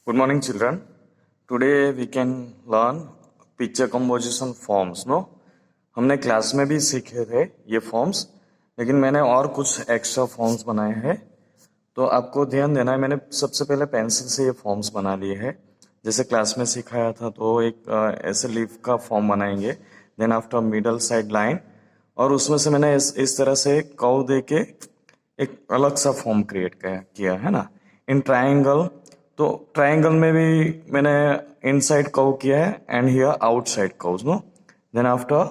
Good morning, children. Today we can learn picture composition forms. No, हमने class में भी सीखे थे ये फॉर्म्स, लेकिन मैंने और कुछ एक्स्ट्रा फॉर्म्स बनाए हैं। तो आपको ध्यान देना है, मैंने सबसे पहले पेंसिल से ये फॉर्म्स बना लिए हैं। जैसे क्लास में सिखाया था, तो एक ऐसे लीफ का फॉर्म बनाएंगे, then after middle side line, और उसमें से मैंने इस तरह से कर्व दे के एक अलग सा फॉर्म क्रिएट किया है ना। इन ट्राइंगल, तो ट्राइंगल में भी मैंने इनसाइड कर्व किया है and here outside curves, no. Then after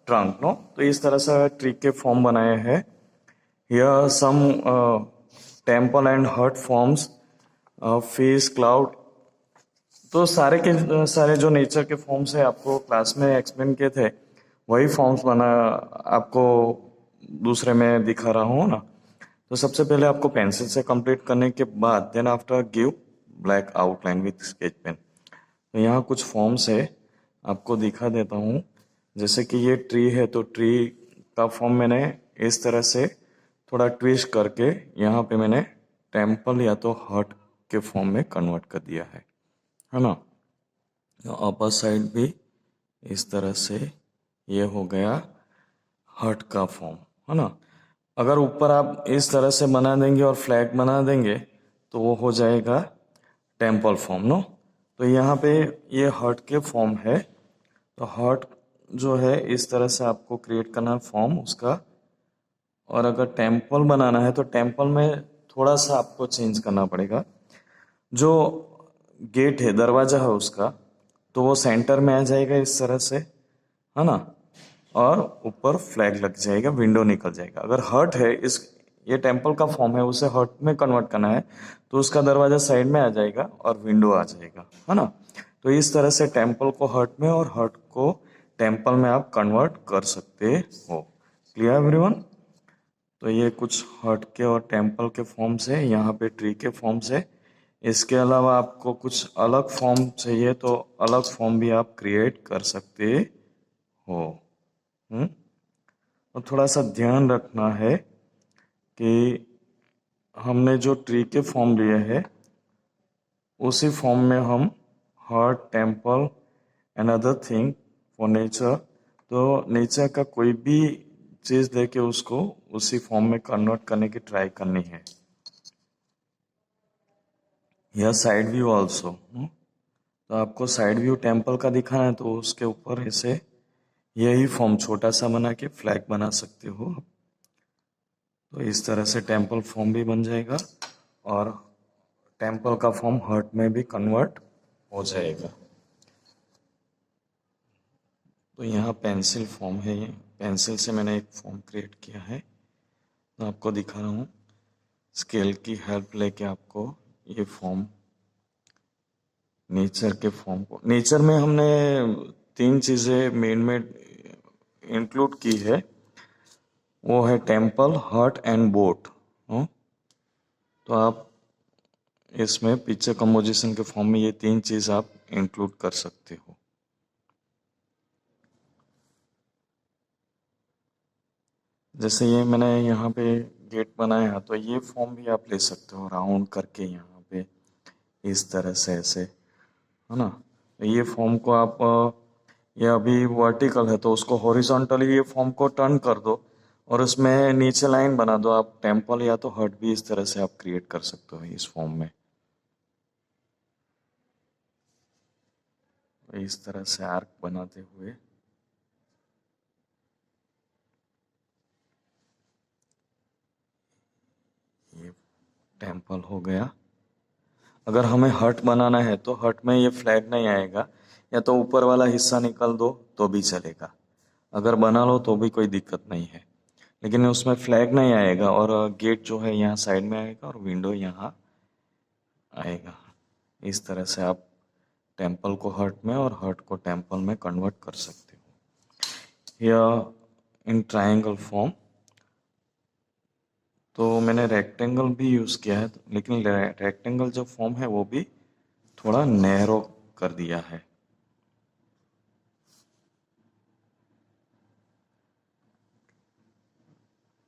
trunk, no. तो इस तरह से ट्री के फॉर्म बनाए हैं। Here some temple and heart forms, face, cloud. तो सारे के सारे जो नेचर के फॉर्म्स है आपको क्लास में एक्सप्लेन किए थे, वही फॉर्म्स बना आपको दूसरे में दिखा रहा हूँ ना। तो सबसे पहले आपको पेंसिल से कंप्लीट करने के बाद then after give black outline with sketch pen. तो यहाँ कुछ फॉर्म्स है, आपको दिखा देता हूँ। जैसे कि ये ट्री है, तो ट्री का फॉर्म मैंने इस तरह से थोड़ा ट्विस्ट करके यहाँ पे मैंने टेम्पल या तो हर्ट के फॉर्म में कन्वर्ट कर दिया है ना। अपर साइड भी इस तरह से ये हो गया हर्ट का फॉर्म, है ना। अगर ऊपर आप इस तरह से बना देंगे और फ्लैग बना देंगे तो वो हो जाएगा टेम्पल फॉर्म, नो। तो यहाँ पे ये हर्ट के फॉर्म है, तो हर्ट जो है इस तरह से आपको क्रिएट करना है फॉर्म उसका। और अगर टेम्पल बनाना है तो टेम्पल में थोड़ा सा आपको चेंज करना पड़ेगा। जो गेट है, दरवाजा है उसका, तो वो सेंटर में आ जाएगा इस तरह से, है ना। और ऊपर फ्लैग लग जाएगा, विंडो निकल जाएगा। अगर हर्ट है, इस ये टेम्पल का फॉर्म है, उसे हर्ट में कन्वर्ट करना है तो उसका दरवाजा साइड में आ जाएगा और विंडो आ जाएगा, है ना। तो इस तरह से टेम्पल को हर्ट में और हर्ट को टेम्पल में आप कन्वर्ट कर सकते हो। Clear everyone? तो ये कुछ हर्ट के और टेम्पल के फॉर्म्स है, यहाँ पे ट्री के फॉर्म्स है। इसके अलावा आपको कुछ अलग फॉर्म चाहिए तो अलग फॉर्म भी आप क्रिएट कर सकते हो। और थोड़ा सा ध्यान रखना है कि हमने जो ट्री के फॉर्म लिए हैं उसी फॉर्म में हम heart, temple and other thing for nature, तो नेचर का कोई भी चीज देके उसको उसी फॉर्म में कन्वर्ट करने की ट्राई करनी है। यह साइड व्यू ऑल्सो, तो आपको साइड व्यू टेम्पल का दिखाना है तो उसके ऊपर ऐसे यही फॉर्म छोटा सा बना के फ्लैग बना सकते हो। तो इस तरह से टेम्पल फॉर्म भी बन जाएगा और टेम्पल का फॉर्म हर्ट में भी कन्वर्ट हो जाएगा। तो यहाँ पेंसिल फॉर्म है, ये पेंसिल से मैंने एक फॉर्म क्रिएट किया है, तो आपको दिखा रहा हूँ। स्केल की हेल्प लेके आपको ये फॉर्म, नेचर के फॉर्म को, नेचर में हमने 3 चीज़ें मेन में इंक्लूड की है, वो है टेम्पल, हर्ट एंड बोट। तो आप इसमें पिक्चर कंपोजिशन के फॉर्म में ये 3 चीज आप इंक्लूड कर सकते हो। जैसे ये मैंने यहाँ पे गेट बनाया है, तो ये फॉर्म भी आप ले सकते हो राउंड करके यहाँ पे इस तरह से ऐसे, है ना। तो ये फॉर्म को आप ये अभी वर्टिकल है तो उसको हॉरिजॉन्टली ये फॉर्म को टर्न कर दो और उसमें नीचे लाइन बना दो। आप टेम्पल या तो हर्ट भी इस तरह से आप क्रिएट कर सकते हो इस फॉर्म में। इस तरह से आर्क बनाते हुए ये टेम्पल हो गया। अगर हमें हर्ट बनाना है तो हर्ट में ये फ्लैग नहीं आएगा, या तो ऊपर वाला हिस्सा निकाल दो तो भी चलेगा, अगर बना लो तो भी कोई दिक्कत नहीं है। लेकिन उसमें फ्लैग नहीं आएगा और गेट जो है यहाँ साइड में आएगा और विंडो यहाँ आएगा। इस तरह से आप टेम्पल को हर्ट में और हर्ट को टेम्पल में कन्वर्ट कर सकते हो। या इन ट्रायंगल फॉर्म तो मैंने रेक्टेंगल भी यूज किया है, लेकिन रेक्टेंगल जो फॉर्म है वो भी थोड़ा नैरो कर दिया है।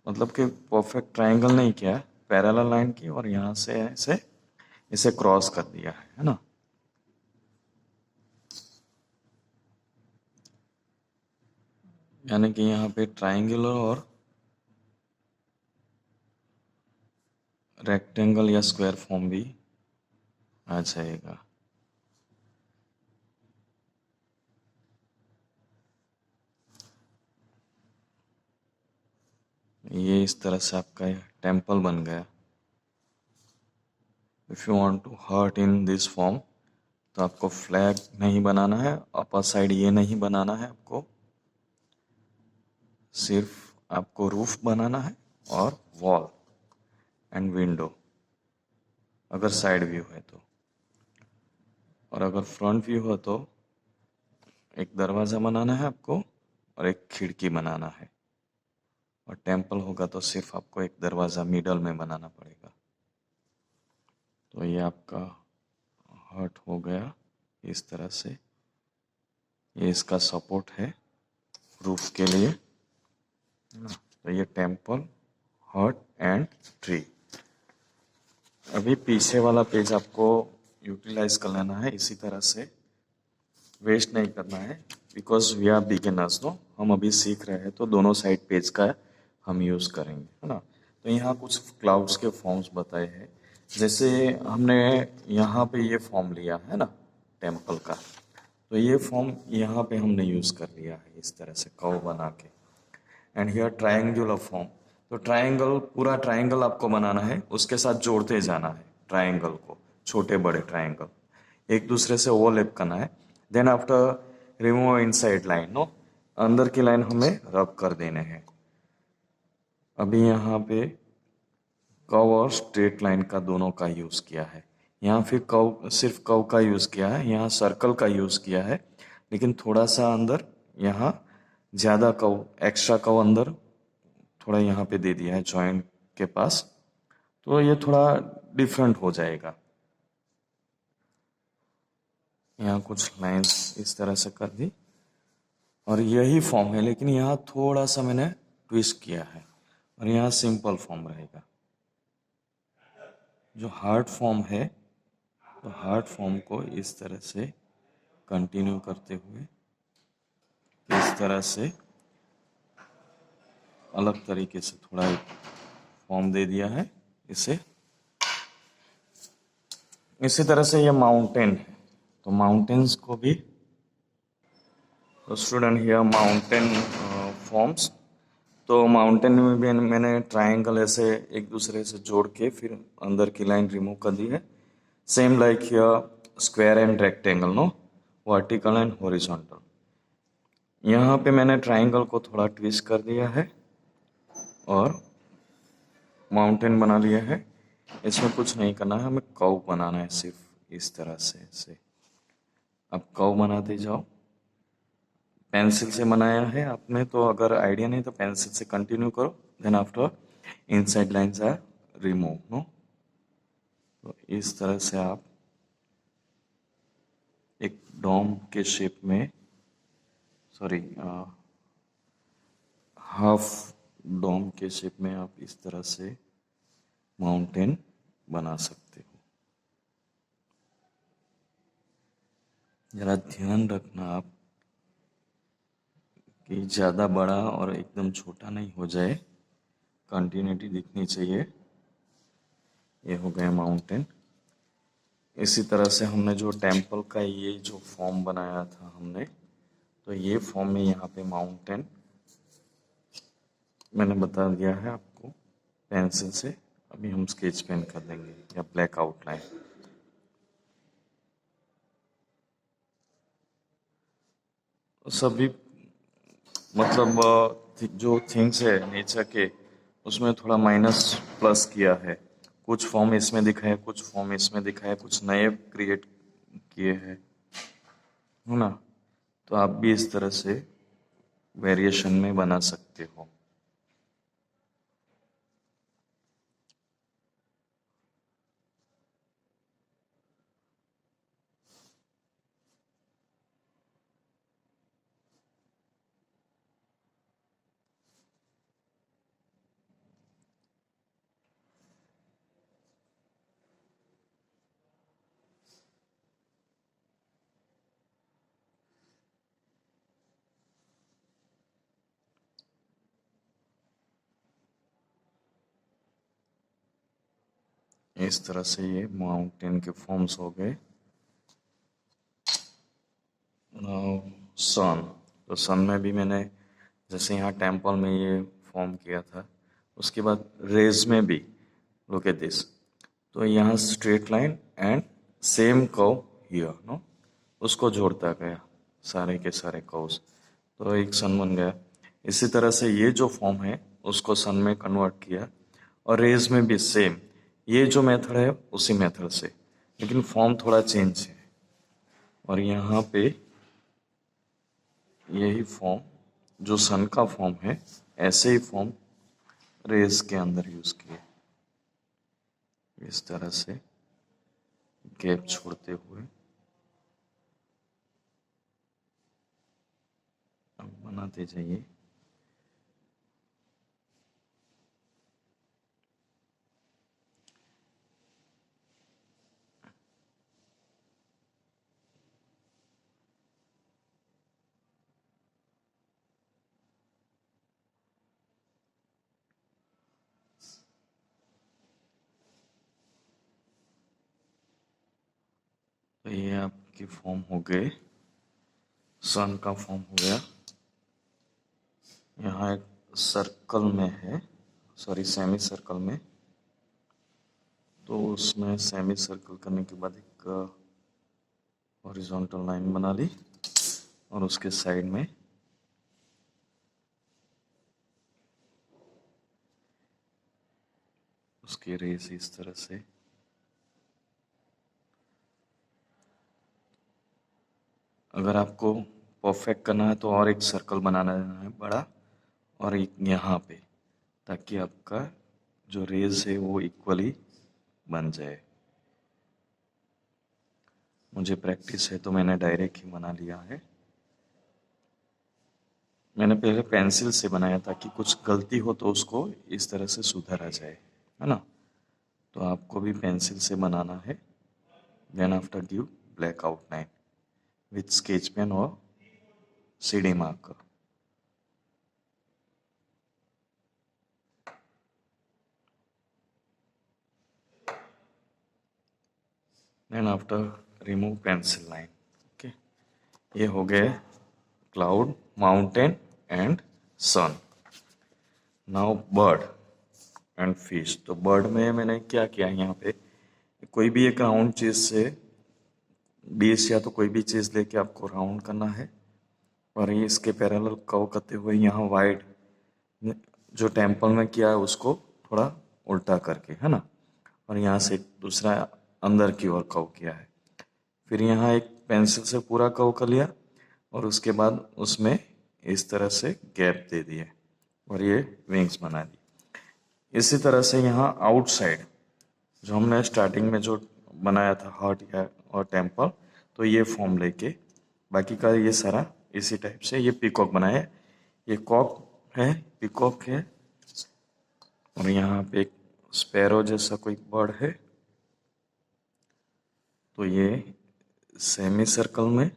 मतलब कि परफेक्ट ट्रायंगल नहीं किया, पैरेलल लाइन की और यहाँ से ऐसे इसे क्रॉस कर दिया है ना। यानी कि यहाँ पे ट्राइंगुलर और रेक्टेंगल या स्क्वायर फॉर्म भी आ जाएगा। ये इस तरह से आपका टेम्पल बन गया। If you want to heart in this form तो आपको फ्लैग नहीं बनाना है, अपर साइड ये नहीं बनाना है, आपको सिर्फ आपको रूफ बनाना है और वॉल एंड विंडो, अगर साइड व्यू है तो। और अगर फ्रंट व्यू हो तो एक दरवाज़ा बनाना है आपको और एक खिड़की बनाना है। और टेम्पल होगा तो सिर्फ आपको एक दरवाज़ा मिडल में बनाना पड़ेगा। तो ये आपका हर्ट हो गया इस तरह से। ये इसका सपोर्ट है रूफ के लिए। तो ये टेम्पल, हर्ट एंड ट्री। अभी पीछे वाला पेज आपको यूटिलाइज कर लेना है इसी तरह से, वेस्ट नहीं करना है, because we are beginners no, हम अभी सीख रहे हैं तो दोनों साइड पेज का हम यूज़ करेंगे, है ना। तो यहाँ कुछ क्लाउड्स के फॉर्म्स बताए हैं। जैसे हमने यहाँ पे ये फॉर्म लिया है ना टेम्पल का, तो ये फॉर्म यहाँ पे हमने यूज़ कर लिया है इस तरह से कर्व बना के। एंड हियर ट्रायंगुलर फॉर्म, तो ट्रायंगल, पूरा ट्रायंगल आपको बनाना है, उसके साथ जोड़ते जाना है ट्रायंगल को, छोटे बड़े ट्रायंगल एक दूसरे से ओवरलैप करना है। Then after remove inside line no, अंदर की लाइन हमें रब कर देने हैं। अभी यहाँ पे कर्व और स्ट्रेट लाइन का दोनों का यूज़ किया है। यहाँ फिर कर्व, सिर्फ कर्व का यूज़ किया है, यहाँ सर्कल का यूज़ किया है, लेकिन थोड़ा सा अंदर यहाँ ज़्यादा कर्व, एक्स्ट्रा कर्व अंदर थोड़ा यहाँ पे दे दिया है जॉइंट के पास, तो ये थोड़ा डिफरेंट हो जाएगा। यहाँ कुछ लाइंस इस तरह से कर दी और यही फॉर्म है, लेकिन यहाँ थोड़ा सा मैंने ट्विस्ट किया है और यहाँ सिंपल फॉर्म रहेगा। जो हार्ड फॉर्म है तो हार्ड फॉर्म को इस तरह से कंटिन्यू करते हुए इस तरह से अलग तरीके से थोड़ा फॉर्म दे दिया है इसे। इसी तरह से ये माउंटेन है, तो माउंटेन्स को भी, तो स्टूडेंट हियर माउंटेन फॉर्म्स, तो माउंटेन में भी मैंने ट्रायंगल ऐसे एक दूसरे से जोड़ के फिर अंदर की लाइन रिमूव कर दी है। Same like here square and rectangle no, vertical and horizontal. यहाँ पे मैंने ट्रायंगल को थोड़ा ट्विस्ट कर दिया है और माउंटेन बना लिया है। इसमें कुछ नहीं करना है, हमें कर्व बनाना है सिर्फ इस तरह से ऐसे। अब कर्व बनाते जाओ। पेंसिल से बनाया है आपने, तो अगर आइडिया नहीं तो पेंसिल से कंटिन्यू करो। Then after inside lines are remove no, तो इस तरह से आप एक डोम के शेप में, सॉरी हाफ डोम के शेप में आप इस तरह से माउंटेन बना सकते हो। जरा ध्यान रखना आप कि ज़्यादा बड़ा और एकदम छोटा नहीं हो जाए, कंटिन्यूटी दिखनी चाहिए। ये हो गया माउंटेन। इसी तरह से हमने जो टेम्पल का ये जो फॉर्म बनाया था हमने, तो ये फॉर्म में यहाँ पे माउंटेन मैंने बता दिया है आपको पेंसिल से। अभी हम स्केच पेन कर देंगे या ब्लैक आउटलाइन। सभी मतलब जो थिंग्स है नेचर के, उसमें थोड़ा माइनस प्लस किया है। कुछ फॉर्म इसमें दिखा है, कुछ फॉर्म इसमें दिखा है, कुछ नए क्रिएट किए हैं, है ना। तो आप भी इस तरह से वेरिएशन में बना सकते हो। इस तरह से ये माउंटेन के फॉर्म्स हो गए। सन, तो सन में भी मैंने जैसे यहाँ टेम्पल में ये फॉर्म किया था, उसके बाद रेज में भी लुक एट दिस, तो यहाँ straight line and same curve here no, उसको जोड़ता गया सारे के सारे कर्व्स, तो एक सन बन गया। इसी तरह से ये जो फॉर्म है उसको सन में कन्वर्ट किया, और रेज में भी सेम ये जो मेथड है उसी मेथड से, लेकिन फॉर्म थोड़ा चेंज है। और यहाँ पे यही फॉर्म जो सन का फॉर्म है, ऐसे ही फॉर्म रेज के अंदर यूज किए, इस तरह से गैप छोड़ते हुए अब बनाते जाइए। तो ये आपकी फॉर्म हो गए, सन का फॉर्म हो गया। यहाँ एक सर्कल में है, सॉरी सेमी सर्कल में, तो उसमें सेमी सर्कल करने के बाद एक हॉरिजॉन्टल लाइन बना ली, और उसके साइड में उसकी रेस इस तरह से। अगर आपको परफेक्ट करना है तो और एक सर्कल बनाना है बड़ा, और एक यहाँ पे, ताकि आपका जो रेज है वो इक्वली बन जाए। मुझे प्रैक्टिस है तो मैंने डायरेक्ट ही बना लिया है। मैंने पहले पेंसिल से बनाया ताकि कुछ गलती हो तो उसको इस तरह से सुधारा जाए, है ना। तो आपको भी पेंसिल से बनाना है। Then after give black outline with sketch pen और CD marker. Then after remove pencil line. Okay, ये हो गए cloud, mountain and sun. Now bird and fish. तो बर्ड में मैंने क्या किया, यहाँ पे कोई भी एक राउंड चीज से डिश या तो कोई भी चीज लेके आपको राउंड करना है, और ये इसके पैरेलल कर्व करते हुए यहाँ वाइड जो टेम्पल में किया है उसको थोड़ा उल्टा करके, है ना, और यहाँ से दूसरा अंदर की ओर कर्व किया है। फिर यहाँ एक पेंसिल से पूरा कर्व कर लिया, और उसके बाद उसमें इस तरह से गैप दे दिए, और ये विंग्स बना दी। इसी तरह से यहाँ आउटसाइड जो हमने स्टार्टिंग में जो बनाया था हार्ट या और टेम्पल, तो ये फॉर्म लेके बाकी का ये सारा इसी टाइप से ये पीकॉक बनाया। ये कॉक है, पीकॉक है, और यहाँ पे एक स्पैरो जैसा कोई बर्ड है। तो ये सेमी सर्कल में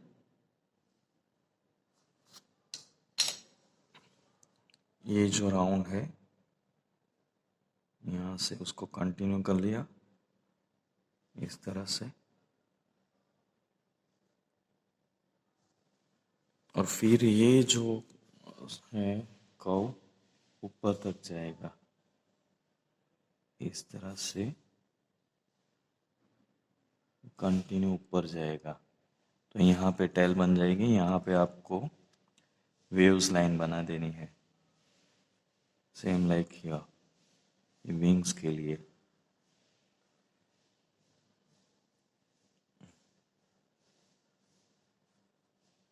ये जो राउंड है यहाँ से उसको कंटिन्यू कर लिया इस तरह से, और फिर ये जो है कर्व ऊपर तक जाएगा इस तरह से, कंटिन्यू ऊपर जाएगा। तो यहाँ पे टेल बन जाएगी, यहाँ पे आपको वेव्स लाइन बना देनी है, सेम लाइक हियर विंग्स के लिए।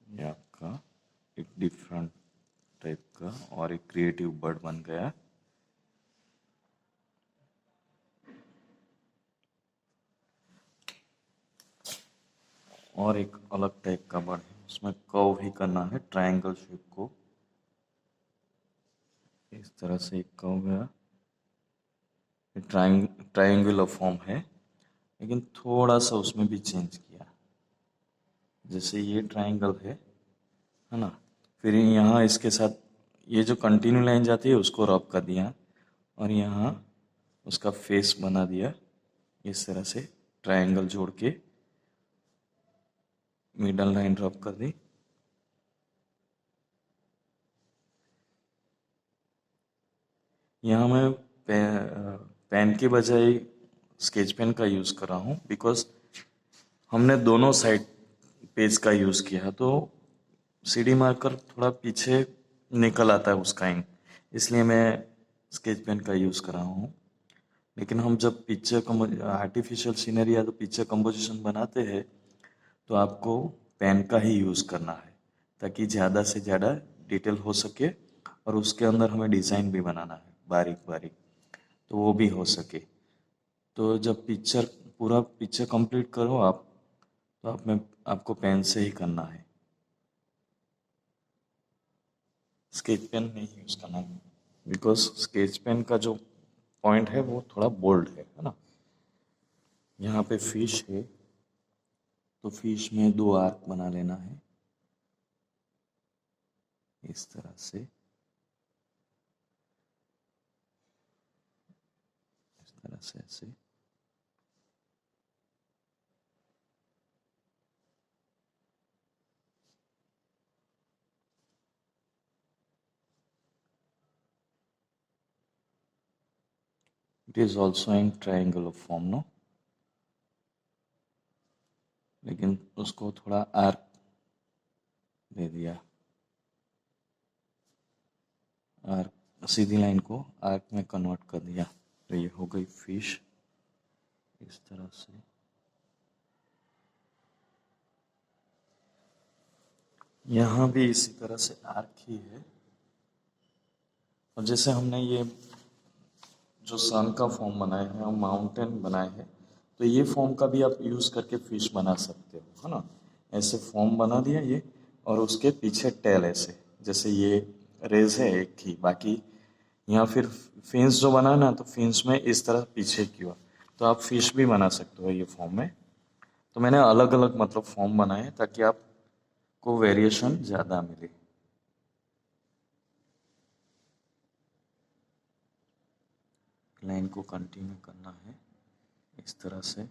ये आपका एक डिफरेंट टाइप का और एक क्रिएटिव बर्ड बन गया। और एक अलग टाइप का बर्ड है, उसमें कर्व भी करना है, ट्रायंगल शेप को इस तरह से एक कर्व गया। ट्रायंगुलर फॉर्म है, लेकिन थोड़ा सा उसमें भी चेंज किया। जैसे ये ट्रायंगल है ना, फिर यहाँ इसके साथ ये जो कंटिन्यू लाइन जाती है उसको रब कर दिया, और यहाँ उसका फेस बना दिया इस तरह से ट्रायंगल जोड़ के मिडल लाइन ड्रॉप कर दी। यहाँ मैं पेन के बजाय स्केच पेन का यूज़ कर रहा हूँ, बिकॉज हमने दोनों साइड पेज का यूज़ किया, तो सीडी मार्कर थोड़ा पीछे निकल आता है उसका इंक, इसलिए मैं स्केच पेन का यूज़ कर रहा हूँ। लेकिन हम जब पिक्चर आर्टिफिशियल सीनरी या तो पिक्चर कंपोजिशन बनाते हैं तो आपको पेन का ही यूज़ करना है, ताकि ज़्यादा से ज़्यादा डिटेल हो सके और उसके अंदर हमें डिज़ाइन भी बनाना है बारीक बारीक, तो वो भी हो सके। तो जब पूरा पिक्चर कंप्लीट करो आप, तो आपको पेन से ही करना है, स्केच पेन नहीं यूज़ करना है, बिकॉज स्केच पेन का जो पॉइंट है वो थोड़ा बोल्ड है ना। यहाँ पे फिश है, तो फिश में 2 आर्क बना लेना है इस तरह से, इस तरह से ऐसे। It is also in triangular form, no, लेकिन उसको थोड़ा आर्क दे दिया, आर्क सीधी लाइन को आर्क में कन्वर्ट कर दिया, तो ये हो गई फिश इस तरह से। यहाँ भी इसी तरह से आर्क ही है, और जैसे हमने ये जो सन का फॉर्म बनाए हैं और माउंटेन बनाए हैं, तो ये फॉर्म का भी आप यूज़ करके फिश बना सकते हो, है ना। ऐसे फॉर्म बना दिया ये, और उसके पीछे टेल ऐसे, जैसे ये रेज है एक ही, बाकी यहाँ फिर फिन्स जो बना ना, तो फिन्स में इस तरह पीछे की ओर, तो आप फिश भी बना सकते हो ये फॉर्म में। तो मैंने अलग अलग मतलब फॉर्म बनाए हैं ताकि आपको वेरिएशन ज़्यादा मिले। लाइन को कंटिन्यू करना है इस तरह से।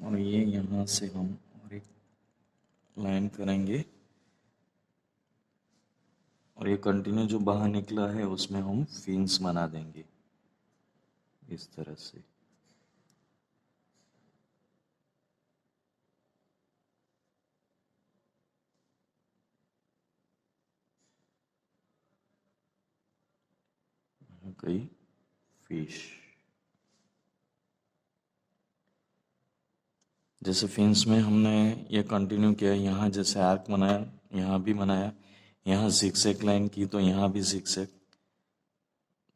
और ये यहाँ से हम और एक लाइन करेंगे, और ये कंटिन्यू जो बाहर निकला है उसमें हम फिन्स बना देंगे इस तरह से। गई फिश। जैसे फिन्स में हमने ये कंटिन्यू किया, यहाँ जैसे आर्क बनाया, यहाँ भी बनाया, यहाँ जिगजैग लाइन की तो यहाँ भी जिगजैग,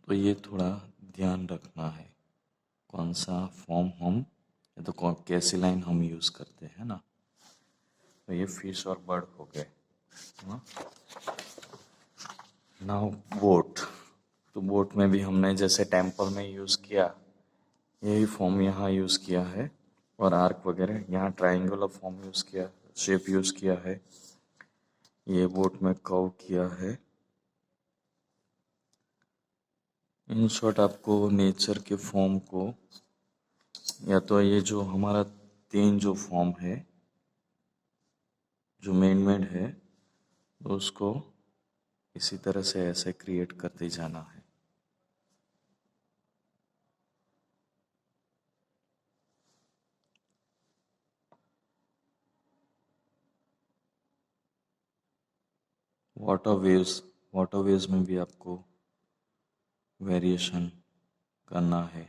तो ये थोड़ा ध्यान रखना है कौन सा फॉर्म हम या तो कैसी लाइन हम यूज़ करते हैं ना। तो ये फिश और बर्ड हो गए। नाउ बोट, तो बोट में भी हमने जैसे टेम्पल में यूज़ किया, यही फॉर्म यहाँ यूज़ किया है, और आर्क वगैरह यहाँ ट्रायंगुलर फॉर्म यूज़ किया, शेप यूज़ किया है, ये बोट में कर्व किया है। इन शॉर्ट आपको नेचर के फॉर्म को, या तो ये जो हमारा 3 जो फॉर्म है जो मेन मेड है, तो उसको इसी तरह से ऐसे क्रिएट करते जाना है। वाटर वेव्स में भी आपको वेरिएशन करना है।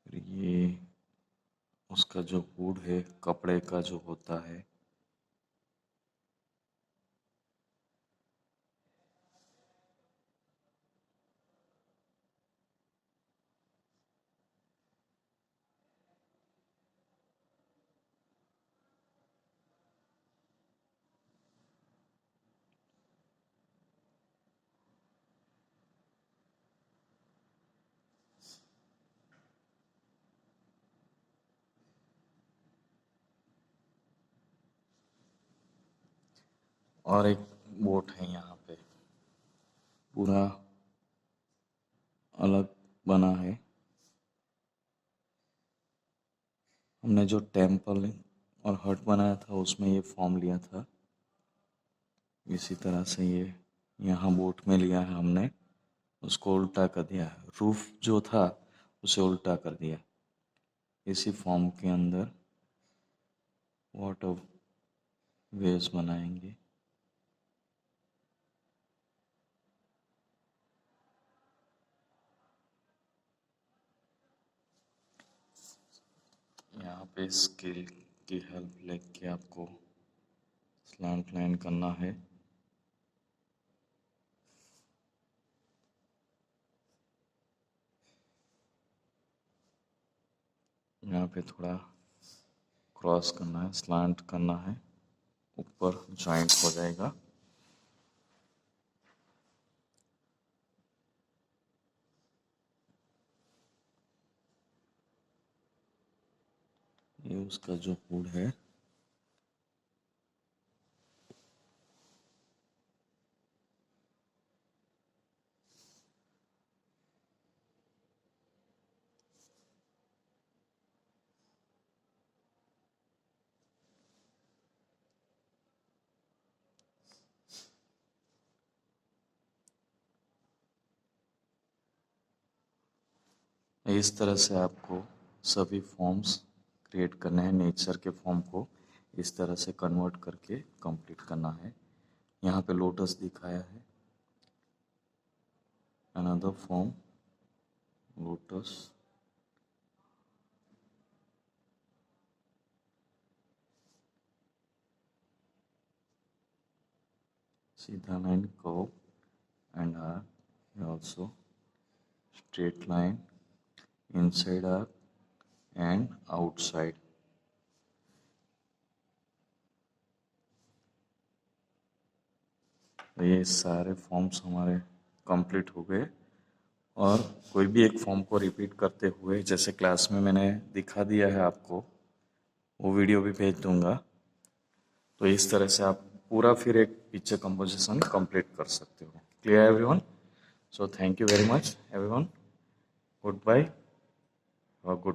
फिर ये उसका जो हुड है कपड़े का जो होता है, और एक बोट है यहाँ पे, पूरा अलग बना है। हमने जो टेम्पल और हट बनाया था उसमें ये फॉर्म लिया था। इसी तरह से ये यहाँ बोट में लिया है हमने, उसको उल्टा कर दिया है। रूफ जो था उसे उल्टा कर दिया। इसी फॉर्म के अंदर वाटर वेव्स बनाएंगे। यहाँ पे स्केल की हेल्प लेके आपको स्लैंट लाइन करना है। यहाँ पे थोड़ा क्रॉस करना है, स्लैंट करना है, ऊपर जॉइंट हो जाएगा। ये उसका जो वुड है, इस तरह से आपको सभी फॉर्म्स क्रिएट करने हैं। नेचर के फॉर्म को इस तरह से कन्वर्ट करके कंप्लीट करना है। यहाँ पे लोटस दिखाया है, अनदर फॉर्म लोटस। सीधा line curve and arc, also straight line inside arc and outside. ये सारे फॉर्म्स हमारे कंप्लीट हो गए। और कोई भी एक फॉर्म को रिपीट करते हुए, जैसे क्लास में मैंने दिखा दिया है आपको, वो वीडियो भी भेज दूंगा। तो इस तरह से आप पूरा फिर एक पिक्चर कंपोजिशन कंप्लीट कर सकते हो। Clear everyone? So thank you very much everyone. Good bye और गुड